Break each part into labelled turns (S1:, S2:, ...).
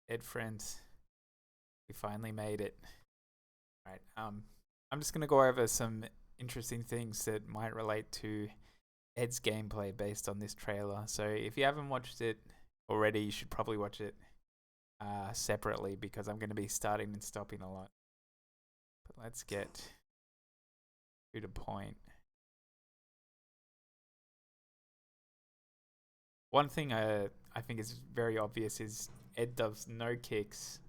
S1: Ed friends, we finally made it. All right. I'm just gonna go over some interesting things that might relate to Ed's gameplay based on this trailer. So if you haven't watched it already, you should probably watch it separately because I'm going to be starting and stopping a lot. But let's get to the point. One thing I think is very obvious is Ed does no kicks.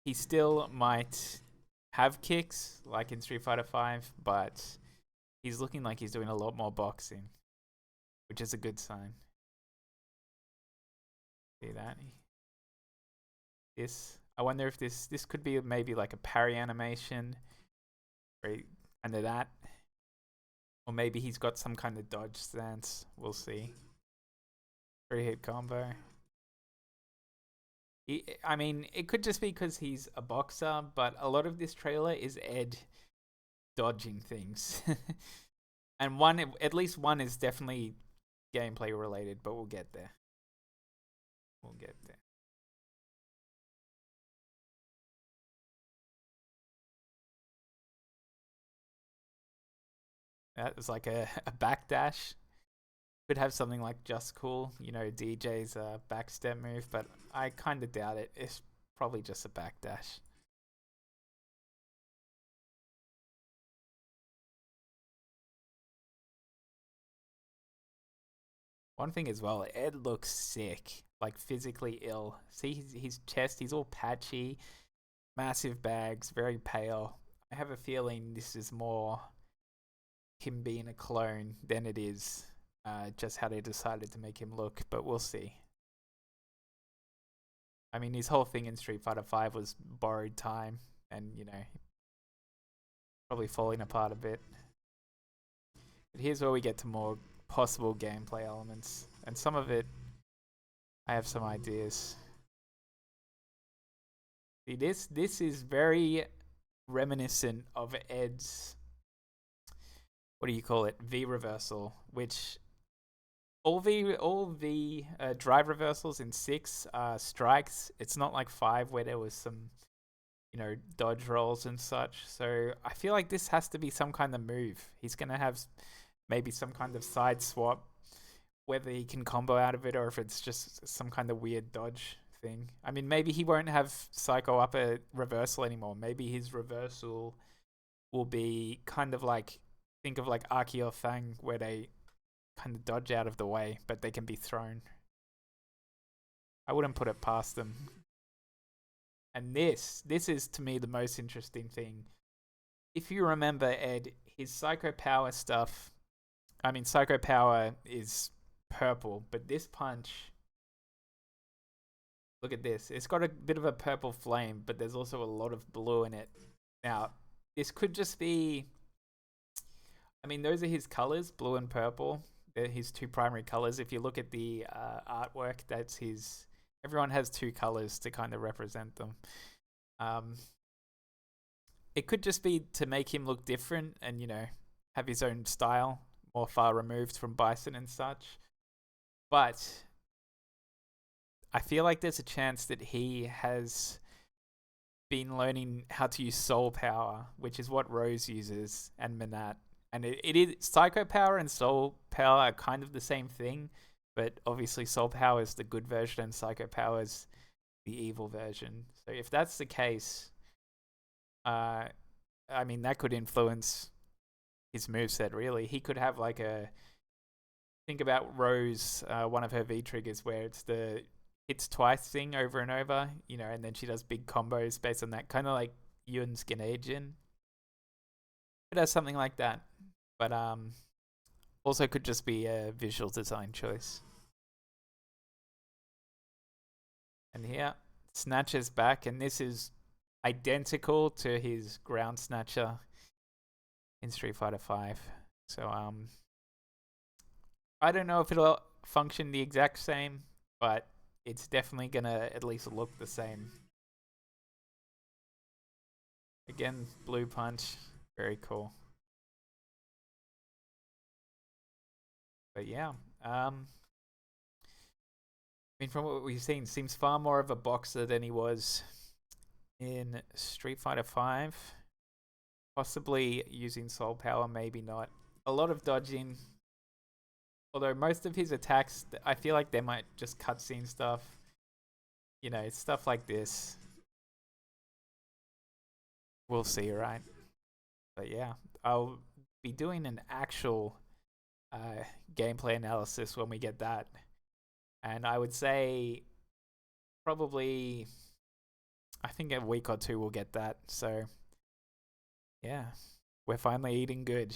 S1: He still might have kicks like in Street Fighter 5, but he's looking like he's doing a lot more boxing, which is a good sign. See that? This. I wonder if this could be maybe like a parry animation, right under that, or maybe he's got some kind of dodge stance. We'll see. Three hit combo. I mean, it could just be because he's a boxer, but a lot of this trailer is Ed dodging things, and at least one is definitely gameplay related. But we'll get there. We'll get there. That was like a backdash. Could have something like Just Cool, DJ's backstep move, but I kind of doubt it. It's probably just a backdash. One thing as well, Ed looks sick, like physically ill. See his chest, he's all patchy, massive bags, very pale. I have a feeling this is more him being a clone than it is just how they decided to make him look, but we'll see. I mean, his whole thing in Street Fighter 5 was borrowed time and, probably falling apart a bit. But here's where we get to more possible gameplay elements. And some of it, I have some ideas. See, this is very reminiscent of Ed's, what do you call it, V reversal, which all the drive reversals in 6 strikes. It's not like 5 where there was some dodge rolls and such. So I feel like this has to be some kind of move. He's gonna have maybe some kind of side swap, whether he can combo out of it or if it's just some kind of weird dodge thing. I mean, maybe he won't have Psycho Upper reversal anymore. Maybe his reversal will be kind of like, think of like Aki or Fang, where they kind of dodge out of the way, but they can be thrown. I wouldn't put it past them. And this is to me the most interesting thing. If you remember Ed, his Psycho Power stuff, I mean Psycho Power is purple, but this punch, look at this. It's got a bit of a purple flame, but there's also a lot of blue in it. Now, this could just be, I mean, those are his colors, blue and purple. They're his two primary colors. If you look at the artwork, that's his. Everyone has two colors to kind of represent them. Um, it could just be to make him look different and, have his own style, more far removed from Bison and such. But I feel like there's a chance that he has been learning how to use soul power, which is what Rose uses, and Manat. And it is Psycho Power and Soul Power are kind of the same thing, but obviously Soul Power is the good version and Psycho Power is the evil version. So if that's the case, I mean that could influence his moveset really. He could have like a, think about Rose, one of her V triggers where it's the hits twice thing over and over, and then she does big combos based on that, kind of like Yun's Ganejin. It has something like that, but also could just be a visual design choice. And here, Snatcher's back, and this is identical to his ground snatcher in Street Fighter 5. So I don't know if it'll function the exact same, but it's definitely gonna at least look the same. Again, blue punch, very cool. But yeah, mean, from what we've seen, seems far more of a boxer than he was in Street Fighter 5. Possibly using soul power, maybe not. A lot of dodging. Although most of his attacks, I feel like they might just cutscene stuff. You know, stuff like this. We'll see, right? But yeah, I'll be doing an actual gameplay analysis when we get that. And I would say probably, I think a week or two we'll get that. So yeah, we're finally eating good.